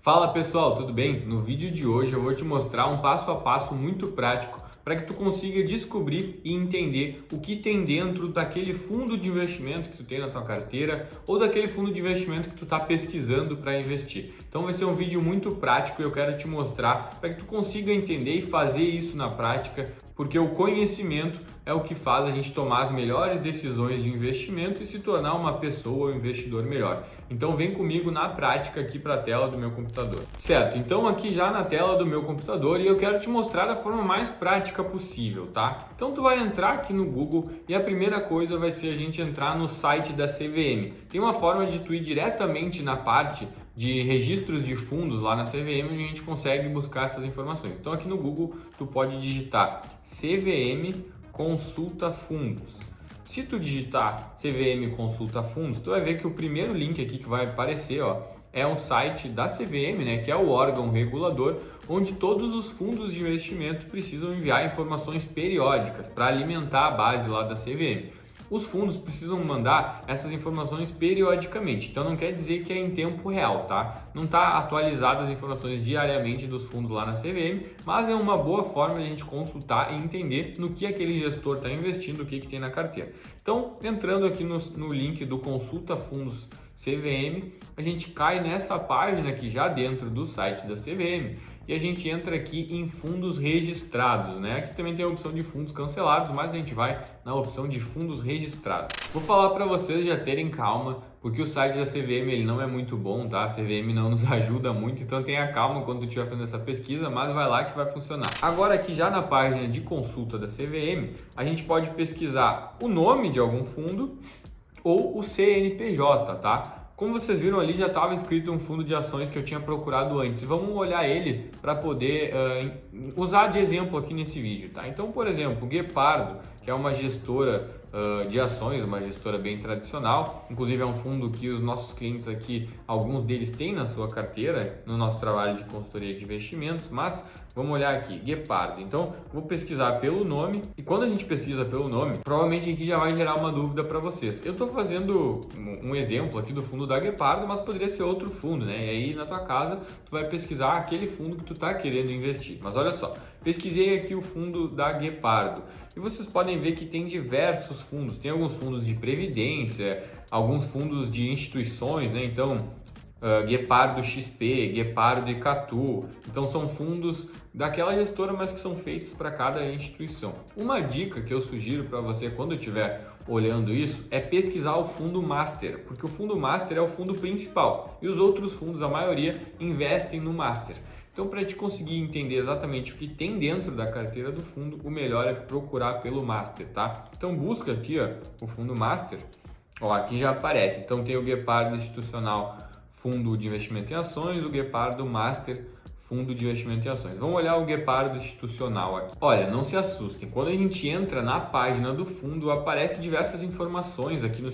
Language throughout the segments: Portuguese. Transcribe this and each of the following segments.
Fala pessoal, tudo bem? No vídeo de hoje eu vou te mostrar um passo a passo muito prático para que tu consiga descobrir e entender o que tem dentro daquele fundo de investimento que tu tem na tua carteira ou daquele fundo de investimento que tu está pesquisando para investir. Então vai ser um vídeo muito prático e eu quero te mostrar para que tu consiga entender e fazer isso na prática, porque o conhecimento é o que faz a gente tomar as melhores decisões de investimento e se tornar uma pessoa ou investidor melhor. Então vem comigo na prática aqui para a tela do meu computador. Certo, então aqui já na tela do meu computador e eu quero te mostrar da forma mais prática possível, tá? Então tu vai entrar aqui no Google e a primeira coisa vai ser a gente entrar no site da CVM. Tem uma forma de tu ir diretamente na parte de registros de fundos lá na CVM, onde a gente consegue buscar essas informações. Então aqui no Google tu pode digitar CVM Consulta Fundos. Se tu digitar CVM Consulta Fundos, tu vai ver que o primeiro link aqui que vai aparecer, ó, é o site da CVM, né, que é o órgão regulador, onde todos os fundos de investimento precisam enviar informações periódicas para alimentar a base lá da CVM. Os fundos precisam mandar essas informações periodicamente, então não quer dizer que é em tempo real, tá? Não está atualizadas as informações diariamente dos fundos lá na CVM, mas é uma boa forma de a gente consultar e entender no que aquele gestor está investindo, o que tem na carteira. Então, entrando aqui no link do Consulta Fundos CVM, a gente cai nessa página aqui já dentro do site da CVM e a gente entra aqui em fundos registrados, né? Aqui também tem a opção de fundos cancelados, mas a gente vai na opção de fundos registrados. Vou falar para vocês já terem calma, porque o site da CVM ele não é muito bom, tá? A CVM não nos ajuda muito, então tenha calma quando tu estiver fazendo essa pesquisa, mas vai lá que vai funcionar. Agora aqui já na página de consulta da CVM, a gente pode pesquisar o nome de algum fundo ou o CNPJ, tá? Como vocês viram ali, já estava escrito um fundo de ações que eu tinha procurado antes. Vamos olhar ele para poder usar de exemplo aqui nesse vídeo, tá? Então, por exemplo, o Guepardo, que é uma gestora de ações, uma gestora bem tradicional, inclusive é um fundo que os nossos clientes aqui, alguns deles têm na sua carteira, no nosso trabalho de consultoria de investimentos, mas vamos olhar aqui, Guepardo. Então, vou pesquisar pelo nome e quando a gente pesquisa pelo nome, provavelmente aqui já vai gerar uma dúvida para vocês. Eu estou fazendo um exemplo aqui do fundo da Guepardo, mas poderia ser outro fundo, né? E aí na tua casa, tu vai pesquisar aquele fundo que tu está querendo investir. Mas olha só, pesquisei aqui o fundo da Guepardo e vocês podem ver que tem diversos fundos. Tem alguns fundos de previdência, alguns fundos de instituições, né? Então, Guepardo XP, Guepardo Icatu. Então são fundos daquela gestora, mas que são feitos para cada instituição. Uma dica que eu sugiro para você quando estiver olhando isso é pesquisar o fundo Master, porque o fundo Master é o fundo principal e os outros fundos, a maioria, investem no Master. Então, para te conseguir entender exatamente o que tem dentro da carteira do fundo, o melhor é procurar pelo Master, tá? Então busca aqui, ó, o fundo Master. Ó, aqui já aparece. Então tem o Guepardo Institucional Fundo de Investimento em Ações, o Guepardo Master Fundo de Investimento em Ações. Vamos olhar o Guepardo Institucional aqui. Olha, não se assustem, quando a gente entra na página do fundo, aparecem diversas informações aqui no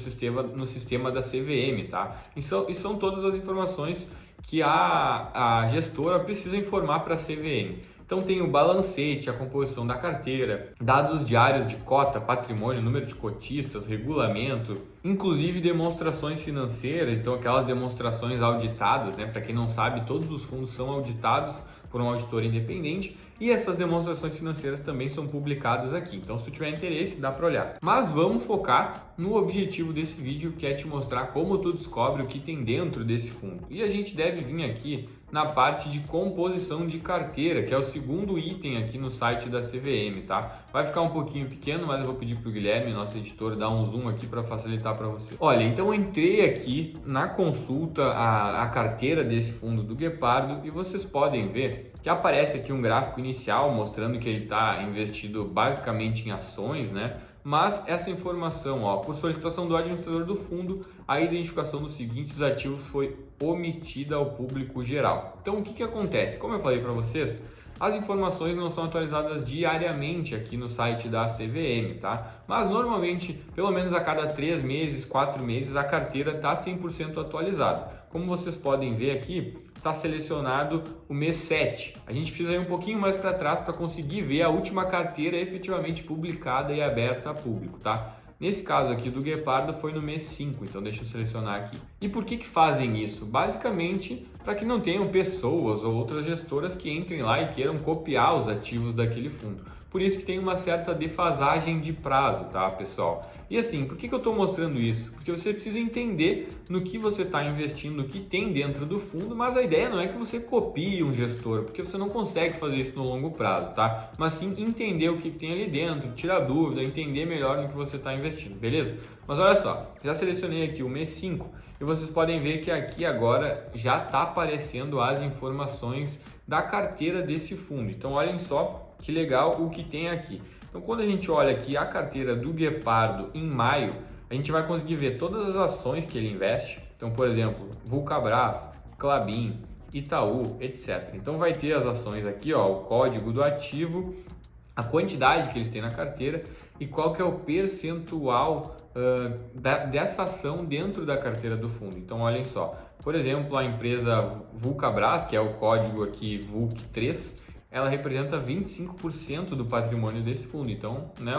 sistema da CVM, tá? E são todas as informações que a gestora precisa informar para a CVM. Então tem o balancete, a composição da carteira, dados diários de cota, patrimônio, número de cotistas, regulamento, inclusive demonstrações financeiras, então aquelas demonstrações auditadas, né? Para quem não sabe, todos os fundos são auditados por um auditor independente e essas demonstrações financeiras também são publicadas aqui. Então, se tu tiver interesse, dá para olhar. Mas vamos focar no objetivo desse vídeo, que é te mostrar como tu descobre o que tem dentro desse fundo. E a gente deve vir aqui na parte de composição de carteira, que é o segundo item aqui no site da CVM, tá? Vai ficar um pouquinho pequeno, mas eu vou pedir para o Guilherme, nosso editor, dar um zoom aqui para facilitar para você. Olha, então eu entrei aqui na consulta a carteira desse fundo do Guepardo e vocês podem ver que aparece aqui um gráfico inicial mostrando que ele está investido basicamente em ações, né? Mas essa informação, ó, por solicitação do administrador do fundo, a identificação dos seguintes ativos foi omitida ao público geral. Então, o que acontece? Como eu falei para vocês, as informações não são atualizadas diariamente aqui no site da CVM, tá? Mas normalmente, pelo menos a cada 3 meses, 4 meses, a carteira está 100% atualizada. Como vocês podem ver aqui, está selecionado o mês 7. A gente precisa ir um pouquinho mais para trás para conseguir ver a última carteira efetivamente publicada e aberta a público, tá? Nesse caso aqui do Guepardo foi no mês 5, então deixa eu selecionar aqui. E por que fazem isso? Basicamente para que não tenham pessoas ou outras gestoras que entrem lá e queiram copiar os ativos daquele fundo. Por isso que tem uma certa defasagem de prazo, tá, pessoal? E assim, por que eu estou mostrando isso? Porque você precisa entender no que você está investindo, o que tem dentro do fundo, mas a ideia não é que você copie um gestor, porque você não consegue fazer isso no longo prazo, tá? Mas sim entender o que tem ali dentro, tirar dúvida, entender melhor no que você está investindo, beleza? Mas olha só, já selecionei aqui o mês 5 e vocês podem ver que aqui agora já está aparecendo as informações da carteira desse fundo. Então olhem só que legal o que tem aqui. Então quando a gente olha aqui a carteira do Guepardo em maio, a gente vai conseguir ver todas as ações que ele investe. Então, por exemplo, Vulcabras, Klabin, Itaú, etc. Então vai ter as ações aqui, ó, o código do ativo, a quantidade que eles têm na carteira e qual que é o percentual dessa ação dentro da carteira do fundo. Então olhem só, por exemplo, a empresa Vulcabras, que é o código aqui VULC3, ela representa 25% do patrimônio desse fundo. Então, né,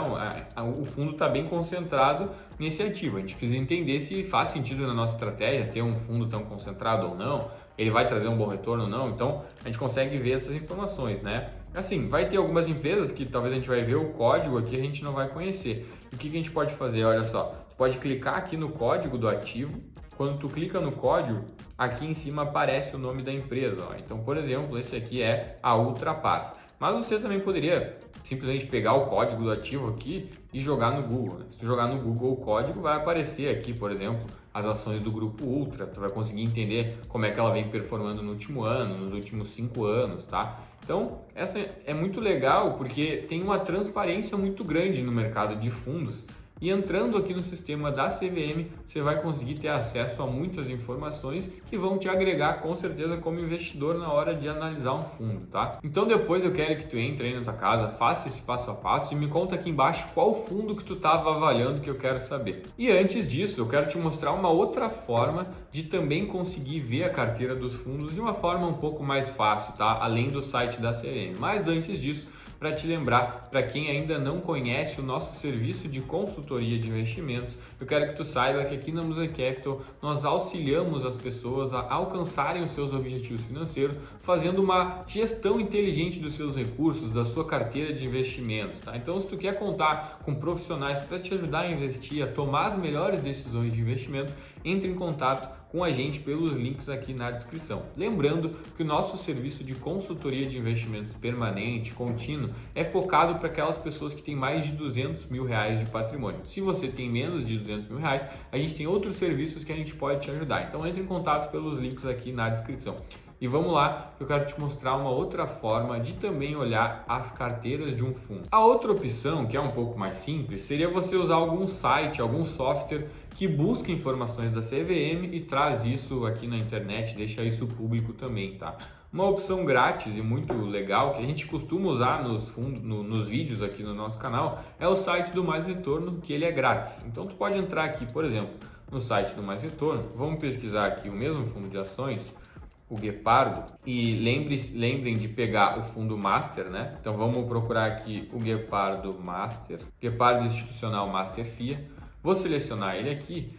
o fundo está bem concentrado nesse ativo. A gente precisa entender se faz sentido na nossa estratégia ter um fundo tão concentrado ou não, ele vai trazer um bom retorno ou não. Então, a gente consegue ver essas informações, né? Assim, vai ter algumas empresas que talvez a gente vai ver o código aqui, a gente não vai conhecer. E o que a gente pode fazer? Olha só, tu pode clicar aqui no código do ativo. Quando tu clica no código, aqui em cima aparece o nome da empresa. Ó. Então, por exemplo, esse aqui é a Ultrapar. Mas você também poderia simplesmente pegar o código do ativo aqui e jogar no Google. Né? Se tu jogar no Google o código, vai aparecer aqui, por exemplo, as ações do Grupo Ultra. Tu vai conseguir entender como é que ela vem performando no último ano, nos últimos 5 anos, tá? Então, essa é muito legal porque tem uma transparência muito grande no mercado de fundos. E entrando aqui no sistema da CVM, você vai conseguir ter acesso a muitas informações que vão te agregar com certeza como investidor na hora de analisar um fundo, tá? Então depois eu quero que tu entre aí na tua casa, faça esse passo a passo e me conta aqui embaixo qual fundo que tu estava avaliando, que eu quero saber. E antes disso, eu quero te mostrar uma outra forma de também conseguir ver a carteira dos fundos de uma forma um pouco mais fácil, tá? Além do site da CVM. Mas antes disso, para te lembrar, para quem ainda não conhece o nosso serviço de consultoria de investimentos, eu quero que tu saiba que aqui na Museu Capital nós auxiliamos as pessoas a alcançarem os seus objetivos financeiros, fazendo uma gestão inteligente dos seus recursos, da sua carteira de investimentos, tá? Então, se tu quer contar com profissionais para te ajudar a investir, a tomar as melhores decisões de investimento, entre em contato com a gente pelos links aqui na descrição. Lembrando que o nosso serviço de consultoria de investimentos permanente, contínuo, é focado para aquelas pessoas que têm mais de 200 mil reais de patrimônio. Se você tem menos de 200 mil reais, a gente tem outros serviços que a gente pode te ajudar. Então entre em contato pelos links aqui na descrição. E vamos lá, que eu quero te mostrar uma outra forma de também olhar as carteiras de um fundo. A outra opção, que é um pouco mais simples, seria você usar algum site, algum software que busca informações da CVM e traz isso aqui na internet, deixa isso público também, tá? Uma opção grátis e muito legal que a gente costuma usar nos vídeos aqui no nosso canal é o site do Mais Retorno, que ele é grátis. Então tu pode entrar aqui, por exemplo, no site do Mais Retorno, vamos pesquisar aqui o mesmo fundo de ações, o Guepardo, e lembrem de pegar o fundo Master, né? Então vamos procurar aqui o Guepardo Master, Guepardo Institucional Master FIA. Vou selecionar ele aqui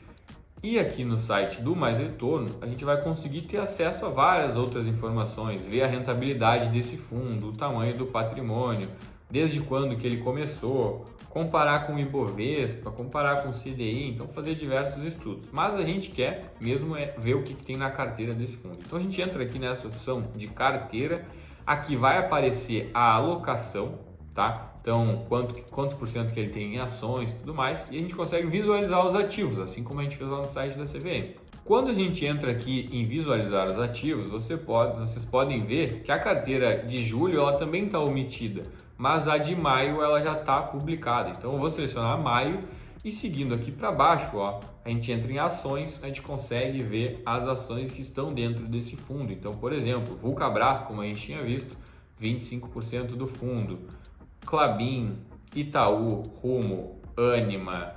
e aqui no site do Mais Retorno a gente vai conseguir ter acesso a várias outras informações, ver a rentabilidade desse fundo, o tamanho do patrimônio, desde quando que ele começou, comparar com o Ibovespa, comparar com o CDI, então fazer diversos estudos. Mas a gente quer mesmo ver o que tem na carteira desse fundo. Então a gente entra aqui nessa opção de carteira, aqui vai aparecer a alocação, tá? Então, quantos por cento que ele tem em ações e tudo mais, e a gente consegue visualizar os ativos, assim como a gente fez lá no site da CVM. Quando a gente entra aqui em visualizar os ativos, vocês podem ver que a carteira de julho ela também está omitida, mas a de maio ela já está publicada. Então, eu vou selecionar maio e seguindo aqui para baixo, ó, a gente entra em ações, a gente consegue ver as ações que estão dentro desse fundo. Então, por exemplo, Vulcabras, como a gente tinha visto, 25% do fundo. Klabin, Itaú, Rumo, Ânima,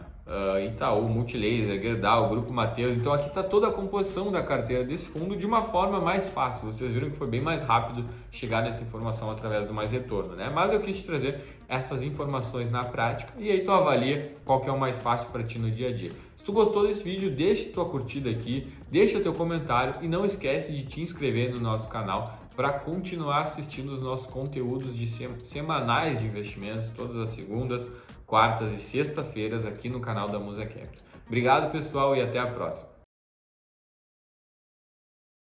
Itaú, Multilaser, Gerdau, Grupo Mateus. Então aqui está toda a composição da carteira desse fundo de uma forma mais fácil. Vocês viram que foi bem mais rápido chegar nessa informação através do Mais Retorno, né? Mas eu quis te trazer essas informações na prática e aí tu avalia qual que é o mais fácil para ti no dia a dia. Se tu gostou desse vídeo, deixa tua curtida aqui, deixa teu comentário e não esquece de te inscrever no nosso canal para continuar assistindo os nossos conteúdos de semanais de investimentos, todas as segundas, quartas e sexta-feiras aqui no canal da Musa Capital. Obrigado, pessoal, e até a próxima.